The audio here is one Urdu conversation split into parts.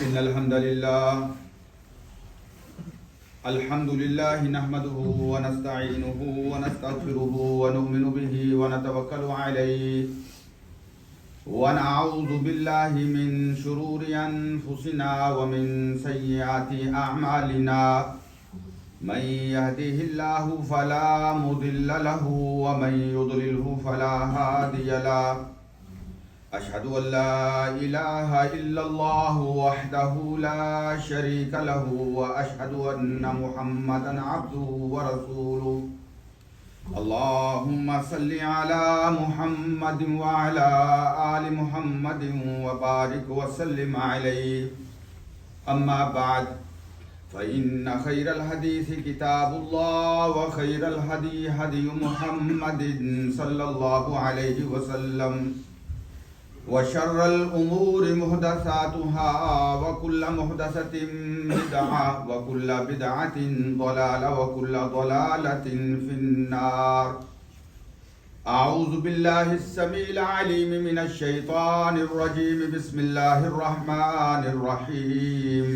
إن الحمد لله نحمده ونستعينه ونستغفره ونؤمن به ونتوكل عليه ونعوذ بالله من شرور أنفسنا ومن سيئات أعمالنا من يهده الله فلا مضل له ومن يضلله فلا هادي له أشهد أن لا إله إلا الله وحده لا شريك له وأشهد أن محمدا عبده ورسوله اللهم صل على محمد وعلى آل محمد وبارك وسلم عليه أما بعد فإن خير الحديث كتاب الله وخير الهدي هدي محمد صلى الله عليه وسلم وشر الأمور محدثاتها وكل محدثة بدعة وكل بدعة ضلالة وكل ضلالة في النار. أعوذ بالله السميع العليم من الشيطان الرجيم. بسم الله الرحمن الرحيم.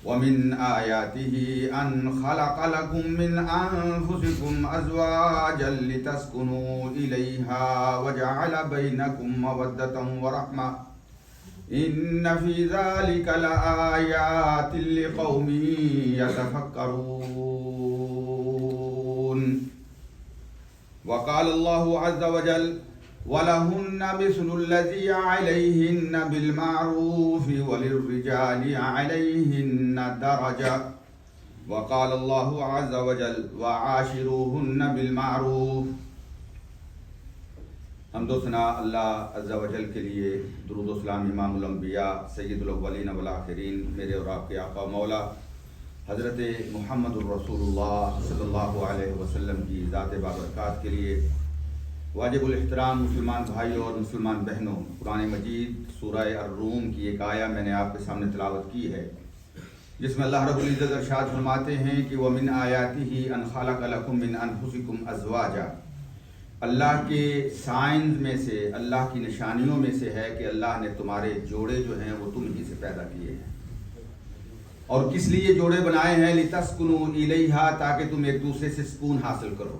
ومن آياته أن خلق لكم من أنفسكم أزواجا لتسكنوا إليها وجعل بينكم مودة ورحمة إن في ذلك لآيات لقوم يتفكرون. وقال الله عز وجل وَلَهُنَّ مِثْلُ الَّذِي عَلَيْهِنَّ بِالْمَعْرُوفِ وَلِلرِّجَالِ عَلَيْهِنَّ دَرَجَةٌ. وقال الله عز وجل وَعَاشِرُوهُنَّ بِالْمَعْرُوفِ. حمد و ثنا اللہ عز و جل کے لیے، درود و سلام امام الانبیاء سید الاولین والآخرین میرے اور آپ کے آقا مولا حضرت محمد الرسول اللہ صلی اللہ علیہ وسلم کی ذات بابرکات کے لیے. واجب الاحترام مسلمان بھائیوں اور مسلمان بہنوں، قرآن مجید سورہ الروم کی ایک آیہ میں نے آپ کے سامنے تلاوت کی ہے، جس میں اللہ رب العزت ارشاد فرماتے ہیں کہ وَمِنْ آیَاتِهِ أَنْ خَلَقَ لَكُم مِّنْ أَنفُسِكُمْ أَزْوَاجًا. اللہ کے سائنز میں سے، اللہ کی نشانیوں میں سے ہے کہ اللہ نے تمہارے جوڑے جو ہیں وہ تم ہی سے پیدا کیے ہیں. اور کس لیے جوڑے بنائے ہیں؟ لِتَسْكُنُوا إِلَيْهَا، تاکہ تم ایک دوسرے سے سکون حاصل کرو.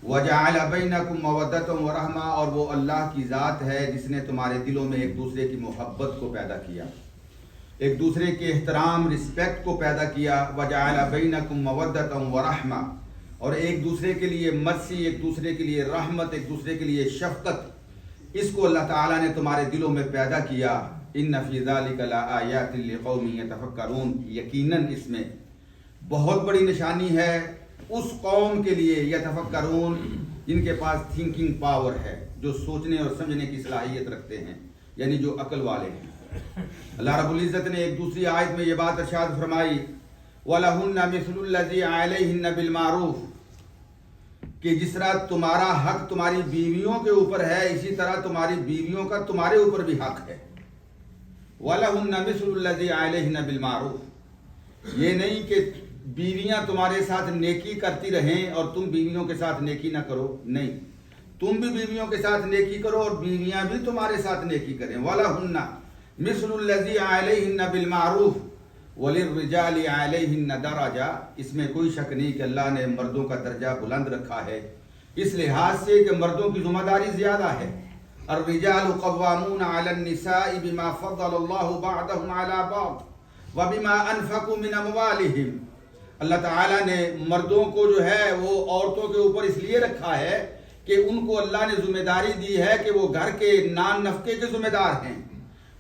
وَجَعَلَ بَيْنَكُمْ مَوَدَّةً وَرَحْمَةً، اور وہ اللہ کی ذات ہے جس نے تمہارے دلوں میں ایک دوسرے کی محبت کو پیدا کیا، ایک دوسرے کے احترام رسپیکٹ کو پیدا کیا. وَجَعَلَ بَيْنَكُمْ مَوَدَّةً وَرَحْمَةً، اور ایک دوسرے کے لیے مرسی، ایک دوسرے کے لیے رحمت، ایک دوسرے کے لیے شفقت، اس کو اللہ تعالیٰ نے تمہارے دلوں میں پیدا کیا. إِنَّ فِي ذَلِكَ لَآيَاتٍ لِقَوْمٍ يَتَفَكَّرُونَ. یقیناً اس میں بہت بڑی نشانی ہے اس قوم کے لیے یتفکرون جن کے پاس تھنکنگ پاور ہے، جو سوچنے اور سمجھنے کی صلاحیت رکھتے ہیں، یعنی جو عقل والے ہیں. اللہ رب العزت نے ایک دوسری آیت میں یہ بات ارشاد فرمائی وَلَهُنَّ مِثْلُ الَّذِي عَلَيْهِنَّ بِالْمَعْرُوفِ، کہ جس طرح تمہارا حق تمہاری بیویوں کے اوپر ہے، اسی طرح تمہاری بیویوں کا تمہارے اوپر بھی حق ہے. وَلَهُنَّ مِثْلُ الَّذِي عَلَيْهِنَّ بِالْمَعْرُوفِ، یہ نہیں کہ بیویاں تمہارے ساتھ نیکی کرتی رہیں اور تم بیویوں کے ساتھ نیکی نہ کرو، نہیں، تم بھی بیویوں کے ساتھ نیکی کرو اور بیویاں بھی تمہارے ساتھ نیکی کریں. وَلَهُنَّ مِثْلُ الَّذِي عَلَيْهِنَّ بِالْمَعْرُوفِ وَلِلرِّجَالِ عَلَيْهِنَّ دَرَجَةٌ. اس میں کوئی شک نہیں کہ اللہ نے مردوں کا درجہ بلند رکھا ہے، اس لحاظ سے کہ مردوں کی ذمہ داری زیادہ ہے. الرجال قوامون علی النساء بما فضل اللہ بعضهم علی بعض وبما انفقوا من اموالهم. اللہ تعالیٰ نے مردوں کو جو ہے وہ عورتوں کے اوپر اس لیے رکھا ہے کہ ان کو اللہ نے ذمہ داری دی ہے کہ وہ گھر کے نان نفقے کے ذمہ دار ہیں،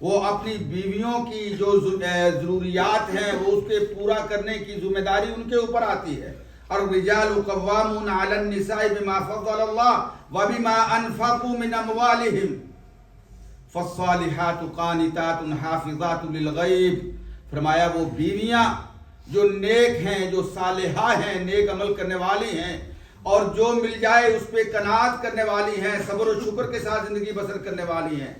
وہ اپنی بیویوں کی جو ضروریات ہیں وہ اس کے پورا کرنے کی ذمہ داری ان کے اوپر آتی ہے. الرجال قوامون علی النساء بما فضل اللہ وبما انفقوا من اموالهم فالصالحات قانتات حافظات للغیب. فرمایا وہ بیویاں جو نیک ہیں، جو صالحہ ہیں، نیک عمل کرنے والی ہیں، اور جو مل جائے اس پہ قناعت کرنے والی ہیں، صبر و شکر کے ساتھ زندگی بسر کرنے والی ہیں.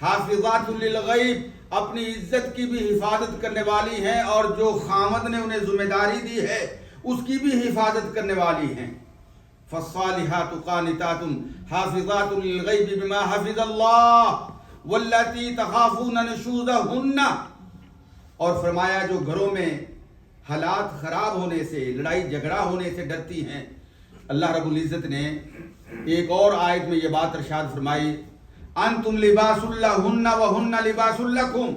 حافظات للغیب، اپنی عزت کی بھی حفاظت کرنے والی ہیں، اور جو خامد نے انہیں ذمہ داری دی ہے اس کی بھی حفاظت کرنے والی ہیں. فالصالحات قانتات حافظات للغیب بما حفظ اللہ واللاتی تخافون نشوزہن، اور فرمایا جو گھروں میں حالات خراب ہونے سے، لڑائی جھگڑا ہونے سے ڈرتی ہیں، اللہ رب العزت نے ایک اور آیت میں یہ بات ارشاد فرمائی، انتم لباس لہن وہن لباس لکم،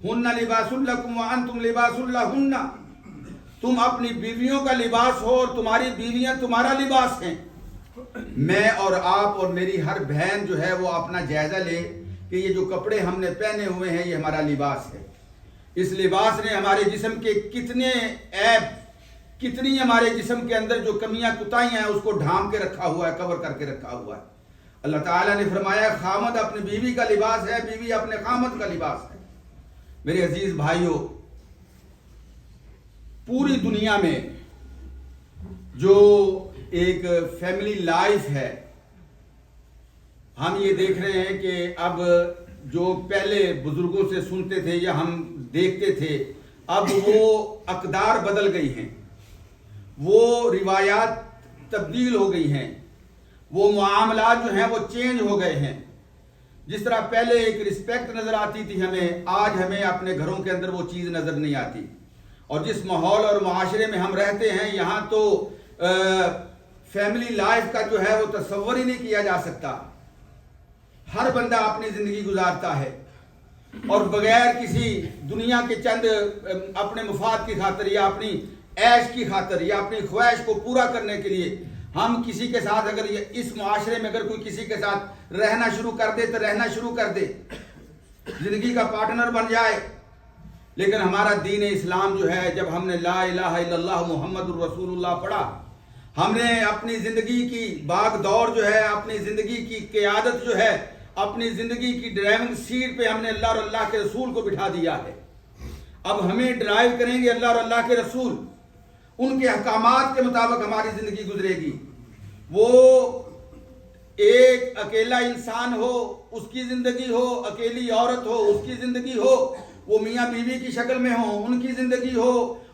ہن لباس لکم وانتم لباس لہن، تم اپنی بیویوں کا لباس ہو اور تمہاری بیویاں تمہارا لباس ہیں۔ میں اور آپ اور میری ہر بہن جو ہے وہ اپنا جائزہ لے کہ یہ جو کپڑے ہم نے پہنے ہوئے ہیں یہ ہمارا لباس ہے۔ اس لباس نے ہمارے جسم کے کتنے عیب، کتنی ہمارے جسم کے اندر جو کمیاں کوتاہیاں ہیں اس کو ڈھانپ کے رکھا ہوا ہے، کور کر کے رکھا ہوا ہے۔ اللہ تعالیٰ نے فرمایا خامد اپنی بیوی کا لباس ہے، بیوی اپنے خامد کا لباس ہے۔ میرے عزیز بھائیوں، پوری دنیا میں جو ایک فیملی لائف ہے، ہم یہ دیکھ رہے ہیں کہ اب جو پہلے بزرگوں سے سنتے تھے یا ہم دیکھتے تھے، اب وہ اقدار بدل گئی ہیں، وہ روایات تبدیل ہو گئی ہیں، وہ معاملات جو ہیں وہ چینج ہو گئے ہیں۔ جس طرح پہلے ایک رسپیکٹ نظر آتی تھی ہمیں، آج ہمیں اپنے گھروں کے اندر وہ چیز نظر نہیں آتی۔ اور جس ماحول اور معاشرے میں ہم رہتے ہیں یہاں تو فیملی لائف کا جو ہے وہ تصور ہی نہیں کیا جا سکتا۔ ہر بندہ اپنی زندگی گزارتا ہے اور بغیر کسی دنیا کے چند اپنے مفاد کی خاطر یا اپنی عیش کی خاطر یا اپنی خواہش کو پورا کرنے کے لیے ہم کسی کے ساتھ اگر اس معاشرے میں اگر کوئی کسی کے ساتھ رہنا شروع کر دے تو رہنا شروع کر دے، زندگی کا پارٹنر بن جائے۔ لیکن ہمارا دین اسلام جو ہے، جب ہم نے لا الہ الا اللہ محمد الرسول اللہ پڑھا، ہم نے اپنی زندگی کی باغ دوڑ جو ہے، اپنی زندگی کی قیادت جو ہے، اپنی زندگی کی ڈرائیونگ سیٹ پہ ہم نے اللہ اور اللہ کے رسول کو بٹھا دیا ہے۔ اب ہمیں ڈرائیو کریں گے اللہ اور اللہ کے رسول، ان کے احکامات کے مطابق ہماری زندگی گزرے گی۔ وہ ایک اکیلا انسان ہو اس کی زندگی ہو، اکیلی عورت ہو اس کی زندگی ہو، وہ میاں بیوی کی شکل میں ہوں ان کی زندگی ہو،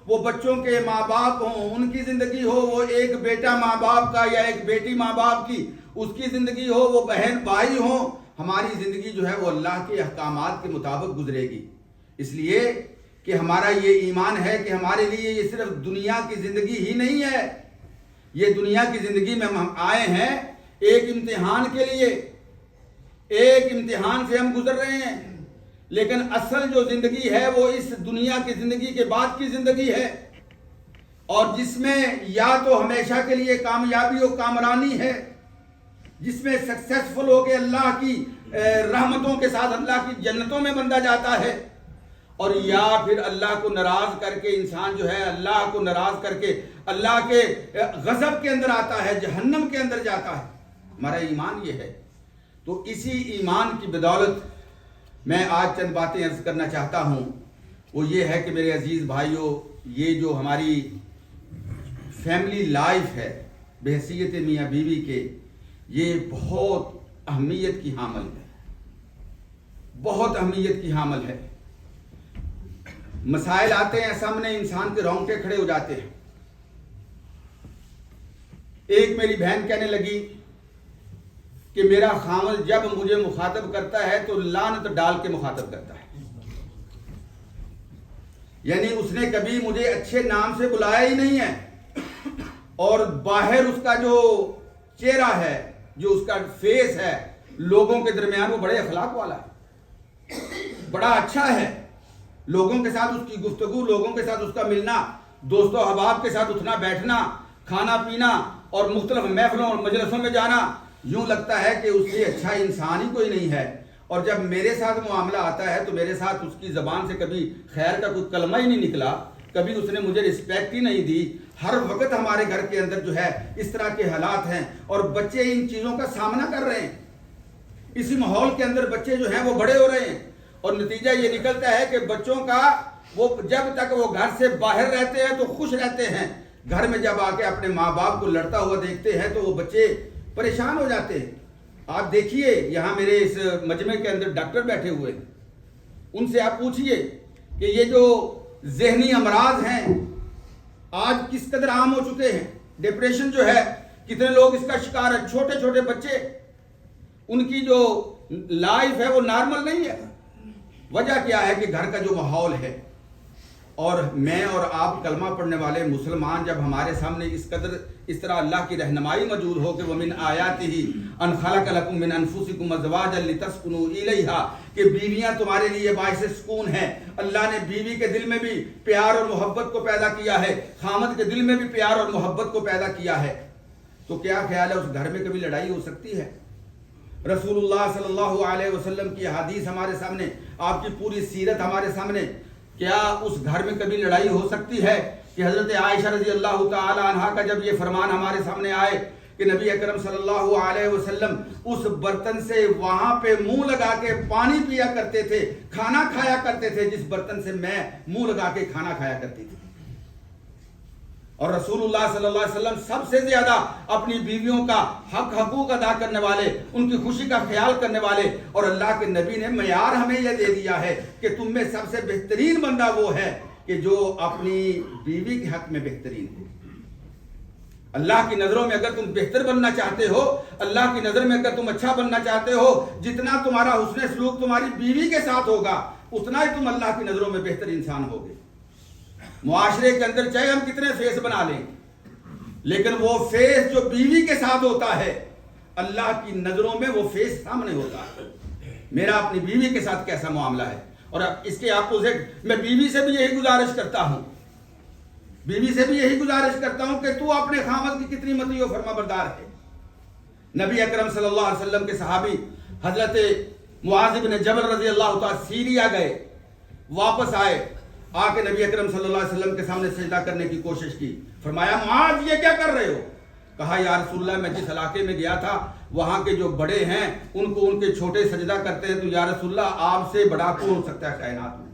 وہ بچوں کے ماں باپ ہوں ان کی زندگی ہو، وہ ایک بیٹا ماں باپ کا یا ایک بیٹی ماں باپ کی اس کی زندگی ہو، وہ بہن بھائی ہوں، ہماری زندگی جو ہے وہ اللہ کے احکامات کے مطابق گزرے گی۔ اس لیے کہ ہمارا یہ ایمان ہے کہ ہمارے لیے یہ صرف دنیا کی زندگی ہی نہیں ہے، یہ دنیا کی زندگی میں ہم آئے ہیں ایک امتحان کے لیے، ایک امتحان سے ہم گزر رہے ہیں، لیکن اصل جو زندگی ہے وہ اس دنیا کی زندگی کے بعد کی زندگی ہے، اور جس میں یا تو ہمیشہ کے لیے کامیابی و کامرانی ہے، جس میں سکسیسفل ہو کے اللہ کی رحمتوں کے ساتھ اللہ کی جنتوں میں بندہ جاتا ہے، اور یا پھر اللہ کو ناراض کر کے انسان جو ہے اللہ کو ناراض کر کے اللہ کے غضب کے اندر آتا ہے، جہنم کے اندر جاتا ہے۔ ہمارا ایمان یہ ہے۔ تو اسی ایمان کی بدولت میں آج چند باتیں عرض کرنا چاہتا ہوں، وہ یہ ہے کہ میرے عزیز بھائیوں، یہ جو ہماری فیملی لائف ہے بحیثیت میاں بیوی کے، یہ بہت اہمیت کی حامل ہے، بہت اہمیت کی حامل ہے۔ مسائل آتے ہیں سامنے، انسان کے رونگٹے کھڑے ہو جاتے ہیں۔ ایک میری بہن کہنے لگی کہ میرا خاوند جب مجھے مخاطب کرتا ہے تو لعنت ڈال کے مخاطب کرتا ہے، یعنی اس نے کبھی مجھے اچھے نام سے بلایا ہی نہیں ہے، اور باہر اس کا جو چہرہ ہے، جو اس کا فیس ہے لوگوں کے درمیان، وہ بڑے اخلاق والا ہے، بڑا اچھا ہے، لوگوں کے ساتھ اس کی گفتگو، لوگوں کے ساتھ اس کا ملنا، دوست و احباب کے ساتھ اٹھنا بیٹھنا، کھانا پینا اور مختلف محفلوں اور مجلسوں میں جانا، یوں لگتا ہے کہ اس سے اچھا انسان ہی کوئی نہیں ہے۔ اور جب میرے ساتھ معاملہ آتا ہے تو میرے ساتھ اس کی زبان سے کبھی خیر کا کوئی کلمہ ہی نہیں نکلا، کبھی اس نے مجھے رسپیکٹ ہی نہیں دی۔ ہر وقت ہمارے گھر کے اندر جو ہے اس طرح کے حالات ہیں، اور بچے ان چیزوں کا سامنا کر رہے ہیں، اسی ماحول کے اندر بچے جو ہیں وہ بڑے ہو رہے ہیں، اور نتیجہ یہ نکلتا ہے کہ بچوں کا وہ جب تک وہ گھر سے باہر رہتے ہیں تو خوش رہتے ہیں، گھر میں جب آ کے اپنے ماں باپ کو لڑتا ہوا دیکھتے ہیں تو وہ بچے پریشان ہو جاتے ہیں۔ آپ دیکھیے یہاں میرے اس مجمع کے اندر ڈاکٹر بیٹھے ہوئے ہیں، ان سے آپ پوچھئے کہ یہ جو ذہنی امراض ہیں آج کس قدر عام ہو چکے ہیں، ڈپریشن جو ہے کتنے لوگ اس کا شکار ہیں، چھوٹے چھوٹے بچے، ان کی جو لائف ہے وہ نارمل نہیں ہے. وجہ کیا ہے کہ گھر کا جو ماحول ہے، اور میں اور آپ کلمہ پڑھنے والے مسلمان جب ہمارے سامنے اس طرح اللہ کی رہنمائی موجود ہو کہ وَمِنْ آيَاتِهِ أَنْ خَلَقَ لَكُم مِّنْ أَنفُسِكُمْ أَزْوَاجًا لِتَسْكُنُوا إِلَيْهَا، کہ بیویاں تمہارے لیے باعث سکون ہیں. اللہ نے بیوی کے دل میں بھی پیار اور محبت کو پیدا کیا ہے، خامد کے دل میں بھی پیار اور محبت کو پیدا کیا ہے. تو کیا خیال ہے اس گھر میں کبھی لڑائی ہو سکتی ہے؟ رسول اللہ صلی اللہ علیہ وسلم کی حدیث ہمارے سامنے، آپ کی پوری سیرت ہمارے سامنے. کیا اس گھر میں کبھی لڑائی ہو سکتی ہے کہ حضرت عائشہ رضی اللہ تعالی عنہا کا جب یہ فرمان ہمارے سامنے آئے کہ نبی اکرم صلی اللہ علیہ وسلم اس برتن سے وہاں پہ منہ لگا کے پانی پیا کرتے تھے، کھانا کھایا کرتے تھے جس برتن سے میں منہ لگا کے کھانا کھایا کرتی تھی. اور رسول اللہ صلی اللہ علیہ وسلم سب سے زیادہ اپنی بیویوں کا حقوق ادا کرنے والے، ان کی خوشی کا خیال کرنے والے، اور اللہ کے نبی نے معیار ہمیں یہ دے دیا ہے کہ تم میں سب سے بہترین بندہ وہ ہے کہ جو اپنی بیوی کے حق میں بہترین ہو. اللہ کی نظروں میں اگر تم بہتر بننا چاہتے ہو، اللہ کی نظر میں اگر تم اچھا بننا چاہتے ہو، جتنا تمہارا حسن سلوک تمہاری بیوی کے ساتھ ہوگا اتنا ہی تم اللہ کی نظروں میں بہتر انسان ہوگے. معاشرے کے اندر چاہے ہم کتنے فیس بنا لیں، لیکن وہ فیس جو بیوی کے ساتھ ہوتا ہے اللہ کی نظروں میں وہ فیس سامنے ہوتا ہے. میرا اپنی بیوی کے ساتھ کیسا معاملہ ہے. اور اس کے اپوزٹ میں بیوی سے بھی یہی گزارش کرتا ہوں، کہ تو اپنے خامد کی کتنی مطیع و فرما بردار ہے. نبی اکرم صلی اللہ علیہ وسلم کے صحابی حضرت معاذ بن جبل رضی اللہ تعالیٰ سیریا گئے، واپس آئے، آ کے نبی اکرم صلی اللہ علیہ وسلم کے سامنے سجدہ کرنے کی کوشش کی. فرمایا معاذ یہ کیا کر رہے ہو؟ کہا یا رسول اللہ میں جس علاقے میں گیا تھا وہاں کے جو بڑے ہیں ان کو ان کے چھوٹے سجدہ کرتے ہیں، تو یا رسول اللہ آپ سے بڑا کون ہو سکتا ہے کائنات میں؟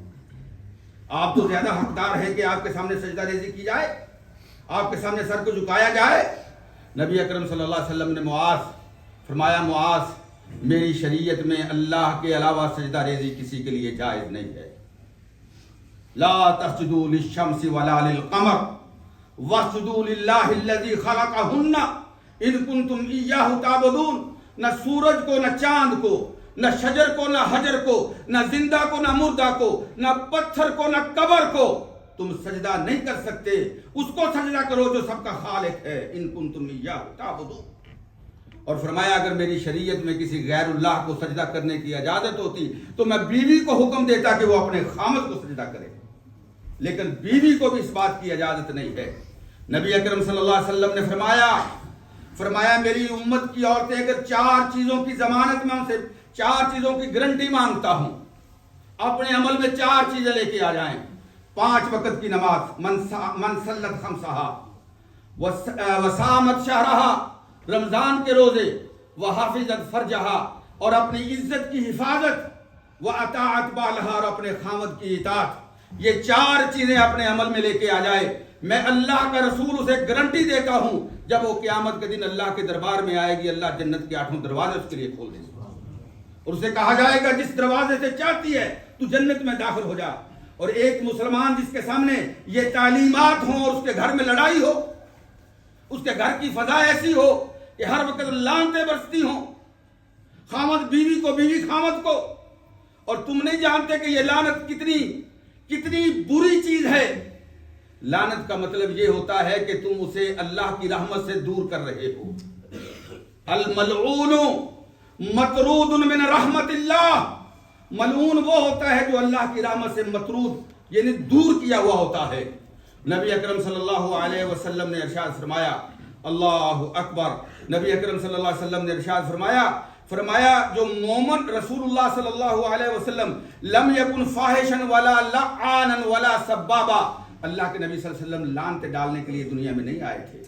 آپ تو زیادہ حقدار ہیں کہ آپ کے سامنے سجدہ ریزی کی جائے، آپ کے سامنے سر کو جھکایا جائے. نبی اکرم صلی اللہ علیہ وسلم نے فرمایا معاذ میری شریعت میں اللہ کے علاوہ سجدہ ریزی کسی کے لیے جائز نہیں ہے. لا تسجدوا للشمس ولا للقمر واسجدوا للہ الذی خلقہن ان کنتم ایاہ تعبدون. نہ سورج کو، نہ چاند کو، نہ شجر کو، نہ حجر کو، نہ زندہ کو، نہ مردہ کو، نہ پتھر کو، نہ قبر کو تم سجدہ نہیں کر سکتے. اس کو سجدہ کرو جو سب کا خالق ہے، ان کنتم ایاہ تعبدون. اور فرمایا اگر میری شریعت میں کسی غیر اللہ کو سجدہ کرنے کی اجازت ہوتی تو میں بیوی کو حکم دیتا کہ وہ اپنے خامد کو سجدہ کرے، لیکن بیوی کو بھی اس بات کی اجازت نہیں ہے. نبی اکرم صلی اللہ علیہ وسلم نے فرمایا میری امت کی عورتیں اگر 4 چیزوں کی ضمانت میں ان سے 4 چیزوں کی گارنٹی مانگتا ہوں، اپنے عمل میں 4 چیزیں لے کے آ جائیں. 5 وقت کی نماز، من صلت خمسہا وصامت شہرہا، رمضان کے روزے، وحافظت فرجہا، اور اپنی عزت کی حفاظت، واطاعت بالہا، اور اپنے خامد کی اطاعت. یہ 4 چیزیں اپنے عمل میں لے کے آ جائے. میں اللہ کا رسول اسے گارنٹی دیتا ہوں جب وہ قیامت کے دن اللہ کے دربار میں آئے گی اللہ جنت کے 8 دروازے اس کے لیے کھول دے گا اور اسے کہا جائے گا جس دروازے سے چاہتی ہے تو جنت میں داخل ہو جا. اور ایک مسلمان جس کے سامنے یہ تعلیمات ہوں اور اس کے گھر میں لڑائی ہو، اس کے گھر کی فضا ایسی ہو کہ ہر وقت لعنتیں برستی ہوں، خامد بیوی کو، بیوی خامد کو، اور تم نہیں جانتے کہ یہ لعنت کتنی بری چیز ہے. لعنت کا مطلب یہ ہوتا ہے کہ تم اسے اللہ کی رحمت سے دور کر رہے ہو. الملعون مطرود من رحمت اللہ، ملعون وہ ہوتا ہے جو اللہ کی رحمت سے مطرود یعنی دور کیا ہوا ہوتا ہے. نبی اکرم صلی اللہ علیہ وسلم نے ارشاد فرمایا، اللہ اکبر، نبی اکرم صلی اللہ علیہ وسلم نے ارشاد فرمایا جو مومن، رسول اللہ صلی اللہ علیہ وسلم لم یکن فاحشا ولا لعانا ولا سبابا، اللہ کے نبی صلی اللہ علیہ وسلم لعنت ڈالنے کے لیے دنیا میں نہیں آئے تھے،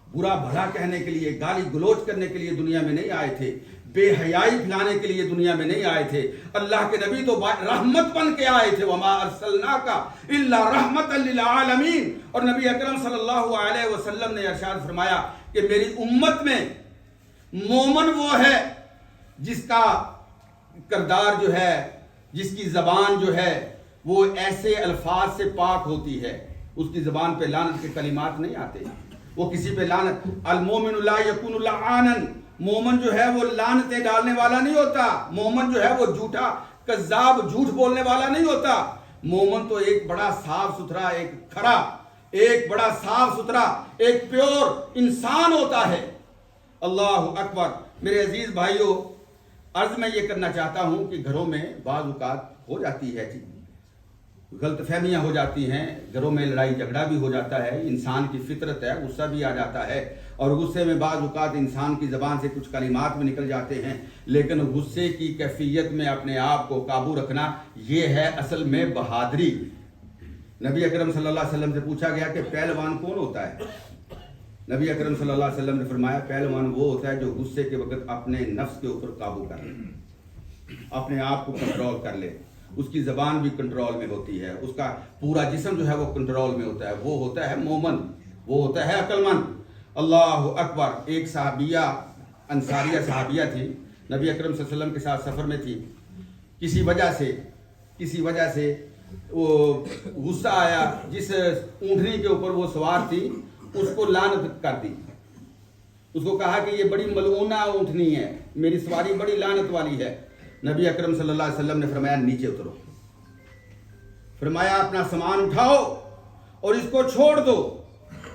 برا بھلا کہنے کے لیے، گالی گلوچ کرنے کے لیے دنیا میں نہیں آئے تھے، بے حیائی پھیلانے کے لیے دنیا میں نہیں آئے تھے. اللہ کے نبی تو رحمت بن کے آئے تھے، وما ارسلناک الا رحمتا للعالمین. اور نبی اکرم صلی اللہ علیہ وسلم نے ارشاد فرمایا کہ میری امت میں مومن وہ ہے جس کا کردار جو ہے، جس کی زبان جو ہے وہ ایسے الفاظ سے پاک ہوتی ہے، اس کی زبان پہ لعنت کے کلمات نہیں آتے، وہ کسی پہ لعنت. المومن لا یکون لعانا، مومن جو ہے وہ لعنتیں ڈالنے والا نہیں ہوتا. مومن جو ہے وہ جھوٹا کذاب جھوٹ بولنے والا نہیں ہوتا. مومن تو ایک بڑا صاف ستھرا, ایک کھڑا, ایک بڑا صاف ستھرا, ایک پیور انسان ہوتا ہے. اللہ اکبر. میرے عزیز بھائیوں, عرض میں یہ کرنا چاہتا ہوں کہ گھروں میں بعض اوقات ہو جاتی ہے غلط فہمیاں ہو جاتی ہیں, گھروں میں لڑائی جھگڑا بھی ہو جاتا ہے, انسان کی فطرت ہے, غصہ بھی آ جاتا ہے, اور غصے میں بعض اوقات انسان کی زبان سے کچھ کلمات بھی نکل جاتے ہیں. لیکن غصے کی کیفیت میں اپنے آپ کو قابو رکھنا, یہ ہے اصل میں بہادری. نبی اکرم صلی اللہ علیہ وسلم سے پوچھا گیا کہ پہلوان کون ہوتا ہے؟ نبی اکرم صلی اللہ علیہ وسلم نے فرمایا پہلوان وہ ہوتا ہے جو غصے کے وقت اپنے نفس کے اوپر قابو کر لے, اپنے آپ کو کنٹرول کر لے. اس کی زبان بھی کنٹرول میں ہوتی ہے, اس کا پورا جسم جو ہے وہ کنٹرول میں ہوتا ہے. وہ ہوتا ہے مومن, وہ ہوتا ہے عقل مند. اللہ اکبر. ایک صحابیہ, انصاریہ صحابیہ تھی, نبی اکرم صلی اللہ علیہ وسلم کے ساتھ سفر میں تھی. کسی وجہ سے وہ غصہ آیا, جس اونٹنی کے اوپر وہ سوار تھی اس کو لعنت کر دی. اس کو کہا کہ یہ بڑی ملعونہ اونٹنی ہے, میری سواری بڑی لعنت والی ہے. نبی اکرم صلی اللہ علیہ وسلم نے فرمایا نیچے اترو. فرمایا اپنا سامان اٹھاؤ اور اس کو چھوڑ دو,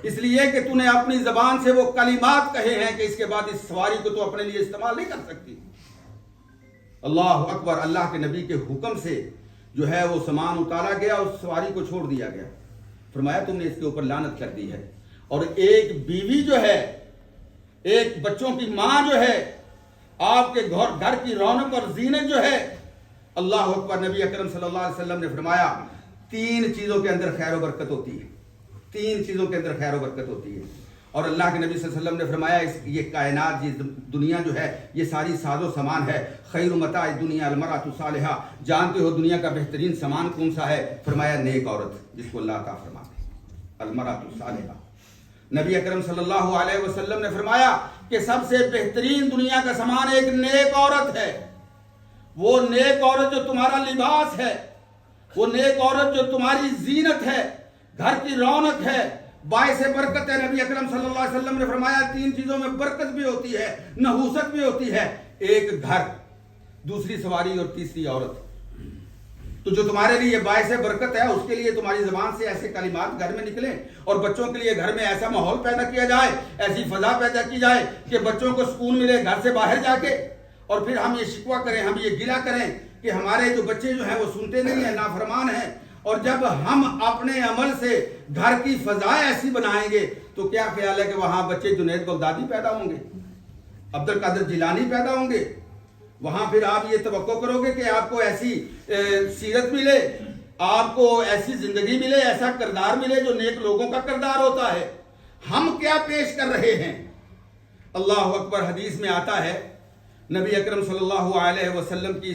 اس لیے کہ تو نے اپنی زبان سے وہ کلمات کہے ہیں کہ اس کے بعد اس سواری کو تو اپنے لیے استعمال نہیں کر سکتی. اللہ اکبر. اللہ کے نبی کے حکم سے جو ہے وہ سامان اتارا گیا, اس سواری کو چھوڑ دیا گیا. فرمایا تم نے اس کے اوپر لعنت کر دی ہے. اور ایک بیوی جو ہے, ایک بچوں کی ماں جو ہے, آپ کے گھر کی رونق اور زینت جو ہے, اللہ اکبر. نبی اکرم صلی اللہ علیہ وسلم نے فرمایا 3 چیزوں کے اندر خیر و برکت ہوتی ہے, 3 چیزوں کے اندر خیر و برکت ہوتی ہے. اور اللہ کے نبی صلی اللہ علیہ وسلم نے فرمایا یہ کائنات, یہ دنیا جو ہے یہ ساری ساز و سامان ہے. خیر متاع دنیا المرأۃ الصالحہ. جانتے ہو دنیا کا بہترین سامان کون سا ہے؟ فرمایا نیک عورت, جس کو اللہ تعالیٰ فرماتے ہیں المرأۃ الصالحہ. نبی اکرم صلی اللہ علیہ وسلم نے فرمایا کہ سب سے بہترین دنیا کا سامان ایک نیک عورت ہے. وہ نیک عورت جو تمہارا لباس ہے, وہ نیک عورت جو تمہاری زینت ہے, گھر کی رونق ہے, باعث برکت ہے. نبی اکرم صلی اللہ علیہ وسلم نے فرمایا 3 چیزوں میں برکت بھی ہوتی ہے, نحوست بھی ہوتی ہے. ایک گھر, دوسری سواری اور تیسری عورت. تو جو تمہارے لیے باعث برکت ہے اس کے لیے تمہاری زبان سے ایسے کلمات گھر میں نکلیں, اور بچوں کے لیے گھر میں ایسا ماحول پیدا کیا جائے, ایسی فضا پیدا کی جائے کہ بچوں کو سکون ملے گھر سے باہر جا کے. اور پھر ہم یہ شکوہ کریں, ہم یہ گلہ کریں کہ ہمارے جو بچے جو ہیں وہ سنتے نہیں ہیں, نافرمان ہیں. اور جب ہم اپنے عمل سے گھر کی فضائیں ایسی بنائیں گے تو کیا خیال ہے کہ وہاں بچے جنید بغدادی پیدا ہوں گے, عبد القادر جیلانی پیدا ہوں گے. وہاں پھر آپ یہ توقع کرو گے کہ آپ کو ایسی سیرت ملے, آپ کو ایسی زندگی ملے, ایسا کردار ملے جو نیک لوگوں کا کردار ہوتا ہے. ہم کیا پیش کر رہے ہیں؟ اللہ اکبر. حدیث میں آتا ہے, نبی اکرم صلی اللہ علیہ وسلم کی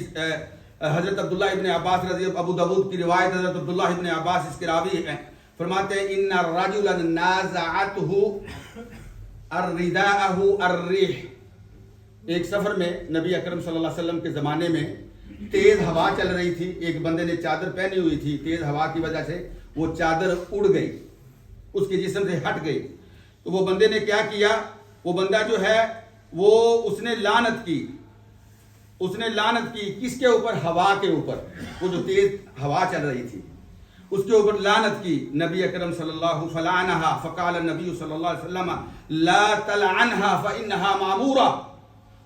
حضرت عبداللہ ابن عباس رضی اللہ, ابو داؤد کی روایت, حضرت عبداللہ ابن عباس اس کے راوی ہیں, فرماتے ہیں ان رجلا نازعته الرداءه الريح. ایک سفر میں نبی اکرم صلی اللہ علیہ وسلم کے زمانے میں تیز ہوا چل رہی تھی. ایک بندے نے چادر پہنی ہوئی تھی, تیز ہوا کی وجہ سے وہ چادر اڑ گئی, اس کے جسم سے ہٹ گئی. تو وہ بندے نے کیا کیا, وہ بندہ جو ہے وہ اس نے لعنت کی. اس نے لعنت کی کس کے اوپر؟ ہوا کے اوپر. وہ جو تیز ہوا چل رہی تھی اس کے اوپر لعنت کی. نبی اکرم صلی اللہ فلعنہا فقال النبی صلی اللہ علیہ وسلم لا تلعنہا فانہا معمورہ.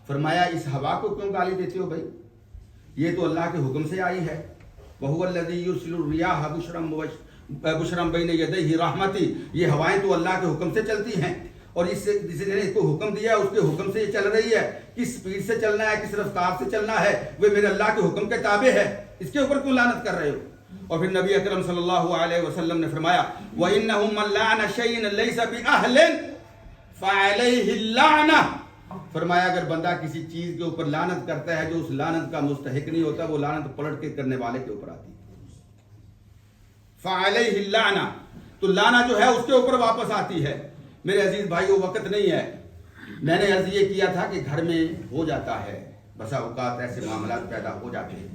فرمایا اس ہوا کو کیوں گالی دیتے ہو بھائی, یہ تو اللہ کے حکم سے آئی ہے. وَهُوَ الَّذِي يُرْسِلُ الرِّيَاحَ بُشْرًا بَيْنَ يَدَيْهِ رَحْمَتِهِ. یہ ہوائیں تو اللہ کے حکم سے چلتی ہیں, اور اس نے اس کو حکم دیا اس کے حکم سے یہ چل رہی ہے. کس سپیڈ سے چلنا ہے, کس رفتار سے چلنا ہے, وہ میرے اللہ کے حکم کے تابع ہے. اس کے اوپر کیوں لعنت کر رہے ہو؟ اور پھر نبی اکرم صلی اللہ علیہ وسلم نے فرمایا وَإِنَّهُ مَن لَعَنَ شَيْءً لَيْسَ بِأَهْلٍ فَعَلَيْهِ اللَّعْنَةُ. فرمایا اگر بندہ کسی چیز کے اوپر لعنت کرتا ہے جو اس لعنت کا مستحق نہیں ہوتا, وہ لعنت پلٹ کے کرنے والے کے اوپر آتی ہے. فَعَلَيْهِ اللَّعْنَةُ. تو لعنت جو ہے اس کے اوپر واپس آتی ہے. میرے عزیز بھائیو, وقت نہیں ہے. میں نے عرض یہ کیا تھا کہ گھر میں ہو جاتا ہے, بسا اوقات ایسے معاملات پیدا ہو جاتے ہیں.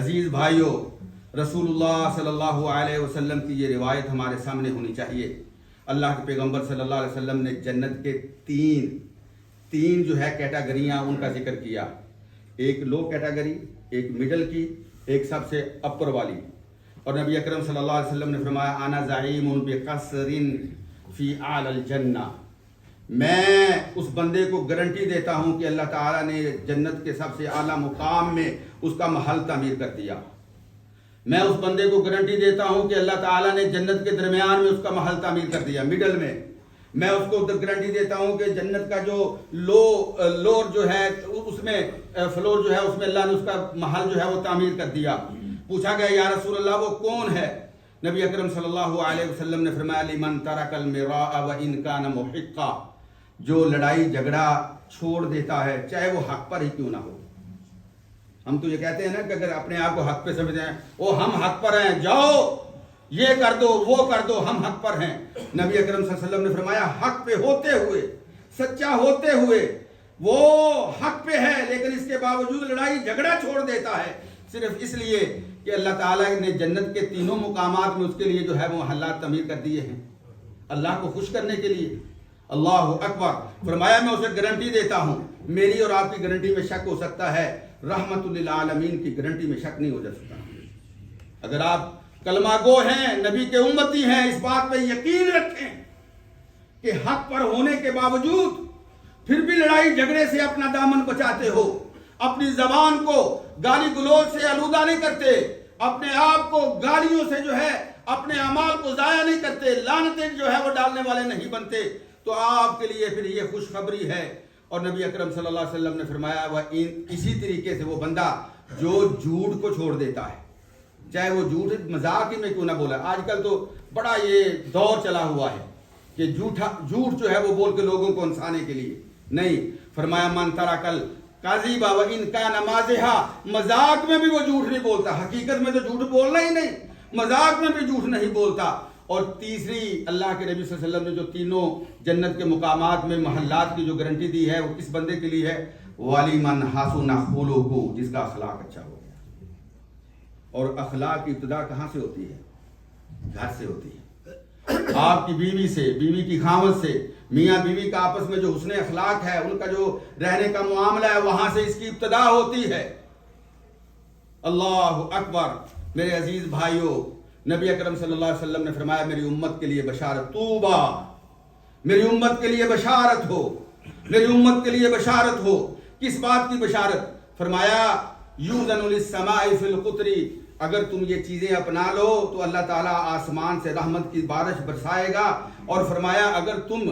عزیز بھائیو, رسول اللہ صلی اللہ علیہ وسلم کی یہ روایت ہمارے سامنے ہونی چاہیے. اللہ کے پیغمبر صلی اللہ علیہ وسلم نے جنت کے تین جو ہے کیٹاگریاں ان کا ذکر کیا، ایک لو کیٹاگری، ایک مڈل کی، ایک سب سے اپر والی. اور نبی اکرم صلی اللہ علیہ وسلم نے فرمایا انا زعیم بقصر فی اعلی الجنہ، میں اس بندے کو گارنٹی دیتا ہوں کہ اللہ تعالیٰ نے جنت کے سب سے اعلیٰ مقام میں اس کا محل تعمیر کر دیا. میں اس بندے کو گارنٹی دیتا ہوں کہ اللہ تعالیٰ نے جنت کے درمیان میں اس کا محل تعمیر کر دیا، مڈل میں. میں اس کو گارنٹی دیتا ہوں کہ جنت کا جو لور جو ہے اس میں فلور جو ہے اس میں اللہ نے اس کا محل جو ہے وہ تعمیر کر دیا. پوچھا گیا یا رسول اللہ وہ کون ہے؟ نبی اکرم صلی اللہ علیہ وسلم نے فرمایا لمن ترک المراء وان کان محقا، جو لڑائی جھگڑا چھوڑ دیتا ہے چاہے وہ حق پر ہی کیوں نہ ہو. ہم تو یہ کہتے ہیں نا کہ اگر اپنے آپ کو حق پہ سمجھتے ہیں وہ ہم حق پر ہیں، جاؤ یہ کر دو وہ کر دو، ہم حق پر ہیں. نبی اکرم صلی اللہ علیہ وسلم نے فرمایا حق پہ ہوتے ہوئے، سچا ہوتے ہوئے وہ حق پہ ہے لیکن اس کے باوجود لڑائی جھگڑا چھوڑ دیتا ہے صرف اس لیے کہ اللہ تعالیٰ نے جنت کے تینوں مقامات میں اس کے لیے جو ہے وہ محلات تعمیر کر دیے ہیں اللہ کو خوش کرنے کے لیے. اللہ اکبر. فرمایا میں اسے گارنٹی دیتا ہوں، میری اور آپ کی گارنٹی میں شک ہو سکتا ہے، رحمت للعالمین کی گارنٹی میں شک نہیں ہو سکتا. اگر آپ کلمہ گو ہیں، نبی کے امتی ہیں، اس بات پہ یقین رکھیں کہ حق پر ہونے کے باوجود پھر بھی لڑائی جھگڑے سے اپنا دامن بچاتے ہو، اپنی زبان کو گالی گلوچ سے آلودہ نہیں کرتے، اپنے آپ کو گالیوں سے جو ہے اپنے اعمال کو ضائع نہیں کرتے، لعنتیں جو ہے وہ ڈالنے والے نہیں بنتے، تو آپ کے لیے پھر یہ خوشخبری ہے. اور نبی اکرم صلی اللہ علیہ وسلم نے فرمایا وہ اسی طریقے سے وہ بندہ جو جھوٹ کو چھوڑ دیتا ہے، چاہے وہ جھوٹ مذاق ہی میں کیوں نہ بولا. آج کل تو بڑا یہ دور چلا ہوا ہے کہ جھوٹ جو ہے وہ بول کے لوگوں کو ہنسانے کے لیے نہیں. فرمایا من ترک الکذب وان کان مازحا، مذاق میں بھی وہ جھوٹ نہیں بولتا، حقیقت میں تو جھوٹ بولنا ہی نہیں، مذاق میں بھی جھوٹ نہیں بولتا. اور تیسری اللہ کے نبی صلی اللہ علیہ وسلم نے جو تینوں جنت کے مقامات میں محلات کی جو گارنٹی دی ہے وہ کس بندے کے لیے ہے؟ وَلِمَنْ حَسُنَ خُلُقُهُ، جس کا اخلاق اچھا ہو گیا. اور اخلاق کی ابتدا کہاں سے ہوتی ہے؟ گھر سے ہوتی ہے. آپ کی بیوی سے، بیوی کی خاوند سے، میاں بیوی کا آپس میں جو حسن اخلاق ہے، ان کا جو رہنے کا معاملہ ہے، وہاں سے اس کی ابتدا ہوتی ہے. اللہ اکبر. میرے عزیز بھائیوں، نبی اکرم صلی اللہ علیہ وسلم نے فرمایا میری امت کے لیے بشارت، طوبا، میری امت کے لیے بشارت ہو، میری امت کے لیے بشارت ہو. کس بات کی بشارت؟ فرمایا یوزن للسماء فی القطر، اگر تم یہ چیزیں اپنا لو تو اللہ تعالیٰ آسمان سے رحمت کی بارش برسائے گا. اور فرمایا اگر تم،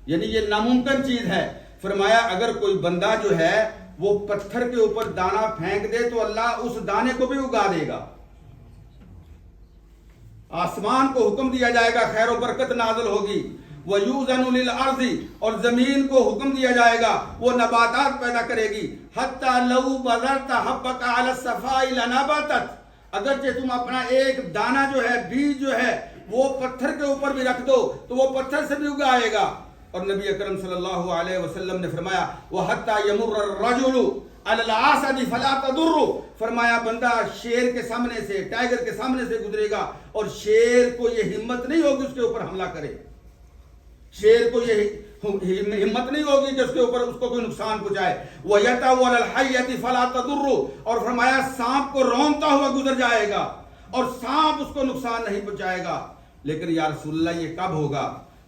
یعنی یہ ناممکن چیز ہے، فرمایا اگر کوئی بندہ جو ہے وہ پتھر کے اوپر دانہ پھینک دے تو اللہ اس دانے کو بھی اگا دے گا. آسمان کو حکم دیا جائے گا، خیر و برکت نازل ہوگی. وَيُوزَنُ لِلْأَرْضِ، اور زمین کو حکم دیا جائے گا وہ نباتات پیدا کرے گی. حَتَّى لَوْ بَذَرْتَ حَبَّكَ عَلَى الصَّفَاءِ لَنَبَتَتْ، اگرچہ تم اپنا ایک دانہ جو ہے، بیج جو ہے وہ پتھر کے اوپر بھی رکھ دو تو وہ پتھر سے بھی اگائے گا. اور نبی اکرم صلی اللہ علیہ وسلم نے فرمایا وَحَتَّى يَمُرَّ الرَّجُلُ عَلَى الْعَاسَدِ فَلَا تَضُرُّ، فرمایا بندہ شیر کے سامنے سے، ٹائگر کے سامنے سے گزرے گا اور شیر کو یہ ہمت نہیں ہوگی اس کے اوپر حملہ کرے، شیر کو یہ ہمت نہیں ہوگی کہ اس کے اوپر اس کو کوئی نقصان پہنچائے. وَيَتَوَّ عَلَى الْحَيَّةِ فَلَا تَضُرُّ، اور فرمایا سانپ کو رونتا ہوا گزر جائے گا اور سانپ اس کو نقصان نہیں پہنچائے گا. لیکن یا رسول اللہ یہ کب ہوگا؟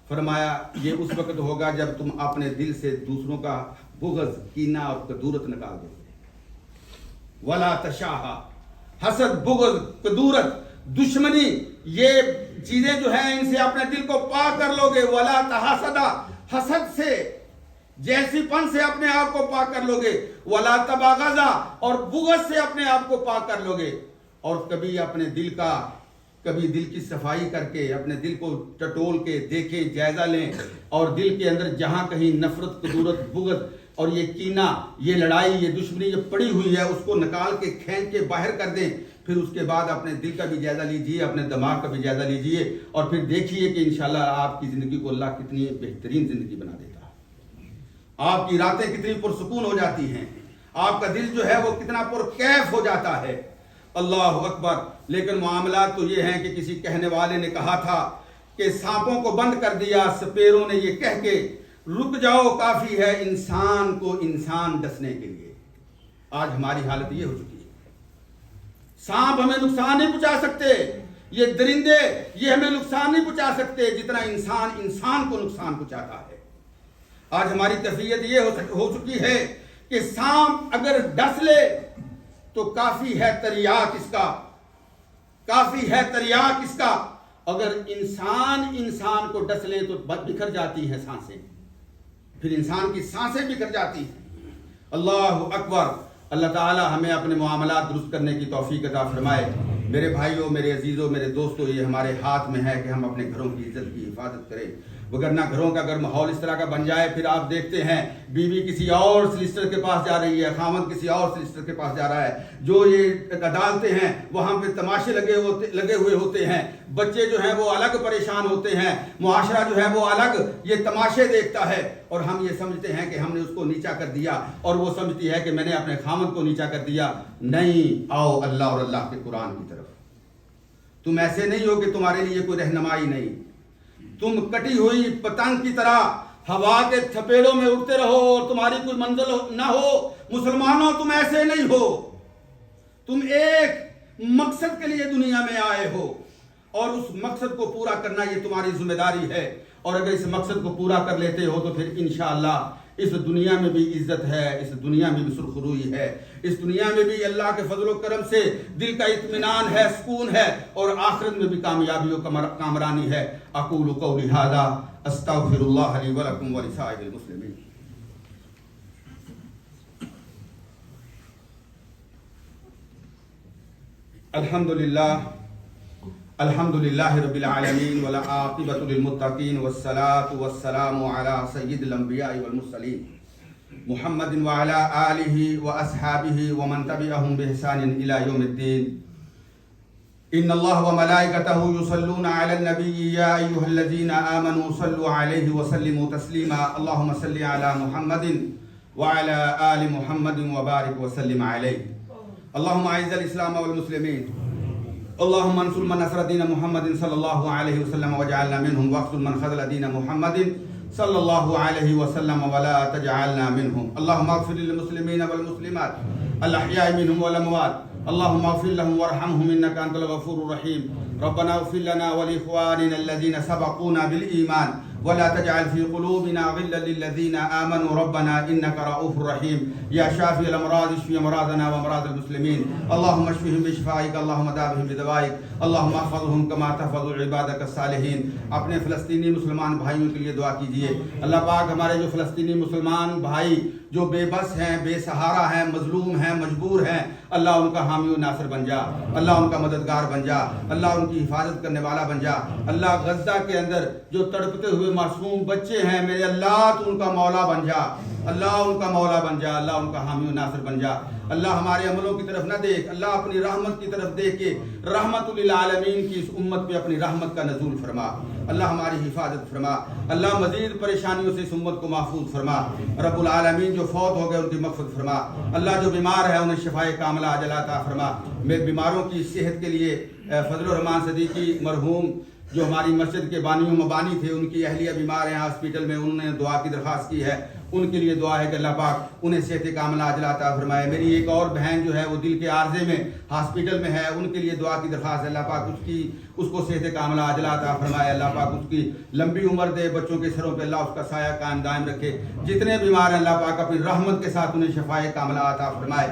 فرمایا یہ اس وقت ہوگا جب تم اپنے دل سے دوسروں کا بغض، کینہ اور کدورت نکال دو. وَلَا تَشَاهَ، حسد، بغض، کدورت، دشمنی، یہ چیزیں جو ہیں ان سے اپنے دل کو پاک کر لو گے. وَلَا تَحَاسَدَ، حسد سے، جیسی پن سے اپنے آپ کو پاک کر لو گے. وَلَا تَبَاغَضَ، اور بغض سے اپنے آپ کو پاک کر لو گے. اور کبھی اپنے دل کا، کبھی دل کی صفائی کر کے اپنے دل کو ٹٹول کے دیکھیں، جائزہ لیں، اور دل کے اندر جہاں کہیں نفرت، کدورت، بغض اور یہ کینہ، یہ لڑائی، یہ دشمنی یہ پڑی ہوئی ہے اس کو نکال کے کھینچ کے باہر کر دیں. پھر اس کے بعد اپنے دل کا بھی جائزہ لیجئے، اپنے دماغ کا بھی جائزہ لیجئے، اور پھر دیکھیے کہ انشاءاللہ آپ کی زندگی کو اللہ کتنی بہترین زندگی بنا دیتا ہے. آپ کی راتیں کتنی پرسکون ہو جاتی ہیں، آپ کا دل جو ہے وہ کتنا پرکیف ہو جاتا ہے. اللہ اکبر. لیکن معاملات تو یہ ہیں کہ کسی کہنے والے نے کہا تھا کہ سانپوں کو بند کر دیا سپیروں نے یہ کہہ کے رک جاؤ کافی ہے انسان کو انسان ڈسنے کے لیے۔ آج ہماری حالت یہ ہو چکی ہے، سانپ ہمیں نقصان نہیں پہنچا سکتے، یہ درندے یہ ہمیں نقصان نہیں پہنچا سکتے جتنا انسان انسان کو نقصان پہنچاتا ہے۔ آج ہماری کیفیت یہ ہو چکی ہے کہ سانپ اگر ڈس لے تو کافی ہے تریاک اس کا، کافی ہے تریاک اس کا۔ اگر انسان کو ڈس لے تو بکھر جاتی ہے سانسیں، پھر انسان کی سانسیں بکھر جاتی ہیں۔ اللہ اکبر۔ اللہ تعالی ہمیں اپنے معاملات درست کرنے کی توفیق عطا فرمائے۔ میرے بھائیوں، میرے عزیزوں، میرے دوستوں، یہ ہمارے ہاتھ میں ہے کہ ہم اپنے گھروں کی عزت کی حفاظت کریں، وگرنہ گھروں کا اگر ماحول اس طرح کا بن جائے، پھر آپ دیکھتے ہیں بیوی کسی اور سلسٹر کے پاس جا رہی ہے، خاوند کسی اور سلسٹر کے پاس جا رہا ہے، جو یہ عدالتیں ہیں وہاں پہ تماشے لگے ہوئے ہوتے ہیں، بچے جو ہیں وہ الگ پریشان ہوتے ہیں، معاشرہ جو ہے وہ الگ یہ تماشے دیکھتا ہے، اور ہم یہ سمجھتے ہیں کہ ہم نے اس کو نیچا کر دیا، اور وہ سمجھتی ہے کہ میں نے اپنے خاوند کو نیچا کر دیا۔ نہیں، آؤ اللہ اور اللہ کے قرآن کی طرف۔ تم ایسے نہیں ہو کہ تمہارے لیے کوئی رہنمائی نہیں، تم کٹی ہوئی پتنگ کی طرح ہوا کے تھپیڑوں میں اڑتے رہو اور تمہاری کوئی منزل نہ ہو۔ مسلمانوں تم ایسے نہیں ہو، تم ایک مقصد کے لیے دنیا میں آئے ہو، اور اس مقصد کو پورا کرنا یہ تمہاری ذمہ داری ہے، اور اگر اس مقصد کو پورا کر لیتے ہو تو پھر انشاءاللہ اس دنیا میں بھی عزت ہے، اس دنیا میں بھی سرخروئی ہے، اس دنیا میں بھی اللہ کے فضل و کرم سے دل کا اطمینان ہے، سکون ہے، اور آخرت میں بھی کامیابی و کامرانی ہے۔ اقول قولی ھذا استغفر اللہ لی ولکم ولسائر المسلمین۔ الحمد للہ رب العالمین والعاقبۃ للمتقین والصلاۃ والسلام علی سید الانبیاء والمرسلین محمد وعلی آلہ واصحابہ ومن تبعہم بإحسان الی یوم الدین۔ ان اللہ وملائکتہ یصلون علی النبی یا ایھا الذین آمنوا صلوا علیہ وسلموا تسلیما۔ اللہم صل علی محمد وعلی آل محمد وبارک وسلم علیہ۔ اللہم اعز الاسلام والمسلمین، اللهم انصر من نصر دين محمد صلى الله عليه وسلم وجعلنا منهم، واخذل من خذل دين محمد صلى الله عليه وسلم ولا تجعلنا منهم۔ اللهم اغفر للمسلمين والمسلمات الأحياء منهم والأموات، اللهم اغفر لهم وارحمهم إنك أنت الغفور الرحيم۔ ربنا اغفر لنا ولإخواننا الذين سبقونا بالإيمان ولا تجعل في قلوبنا غلا للذين آمنوا ربنا إنك رؤوف رحيم۔ يا شافي الأمراض اشف أمراضنا وأمراض المسلمين، اللهم اشفهم بشفائك، اللهم داوهم بدوائك، اللهم احفظهم كما تحفظ عبادك الصالحين۔ اپنے فلسطینی مسلمان بھائیوں کے لیے دعا کیجیے۔ اللہ پاک ہمارے جو فلسطینی مسلمان بھائی جو بے بس ہیں، بے سہارا ہیں، مظلوم ہیں، مجبور ہیں، اللہ ان کا حامی و ناصر بن جا، اللہ ان کا مددگار بن جا، اللہ ان کی حفاظت کرنے والا بن جا۔ اللہ غزہ کے اندر جو تڑپتے ہوئے معصوم بچے ہیں، میرے اللہ تو ان کا مولا بن جا، اللہ ان کا مولا بن جا، اللہ ان کا حامی و ناصر بن جا۔ اللہ ہمارے عملوں کی طرف نہ دیکھ، اللہ اپنی رحمت کی طرف دیکھ کے رحمت للعالمین کی اس امت پہ اپنی رحمت کا نزول فرما۔ اللہ ہماری حفاظت فرما، اللہ مزید پریشانیوں سے اس امت کو محفوظ فرما۔ رب العالمین جو فوت ہو گئے ان کی مغفرت فرما، اللہ جو بیمار ہے انہیں شفائے کاملہ عاجلہ عطا فرما۔ میں بیماروں کی صحت کے لیے فضل الرحمان صدیقی مرحوم جو ہماری مسجد کے بانی و مبانی تھے، ان کی اہلیہ بیمار ہیں ہاسپٹل میں، انہوں نے دعا کی درخواست کی ہے، ان کے لیے دعا ہے کہ اللہ پاک انہیں صحت کاملہ عاجلہ عطا فرمائے۔ میری ایک اور بہن جو ہے وہ دل کے عارضے میں ہاسپٹل میں ہے، ان کے لیے دعا کی درخواست ہے، اللہ پاک اس کو صحت کاملہ عاجلہ عطا فرمائے، اللہ پاک اس کی لمبی عمر دے، بچوں کے سروں پہ اللہ اس کا سایہ قائم دائم رکھے۔ جتنے بیمار ہیں اللہ پاک اپنی رحمت کے ساتھ انہیں شفائے کاملہ عطا فرمائے۔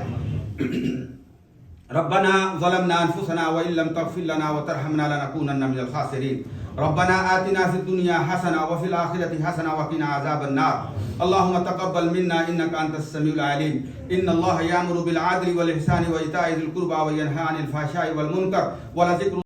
ربنا ظلمنا انفسنا وان لم تغفر لنا وترحمنا لنكونن من الخاسرين۔ ربنا آتنا في الدنيا حسنة وفي الآخرة حسنة وقنا عذاب النار۔ اللهم تقبل منا إنك أنت السميع العليم۔ إن الله يأمر بالعدل والإحسان وإيتاء ذي القربى وينهى عن الفحشاء والمنكر ولذكر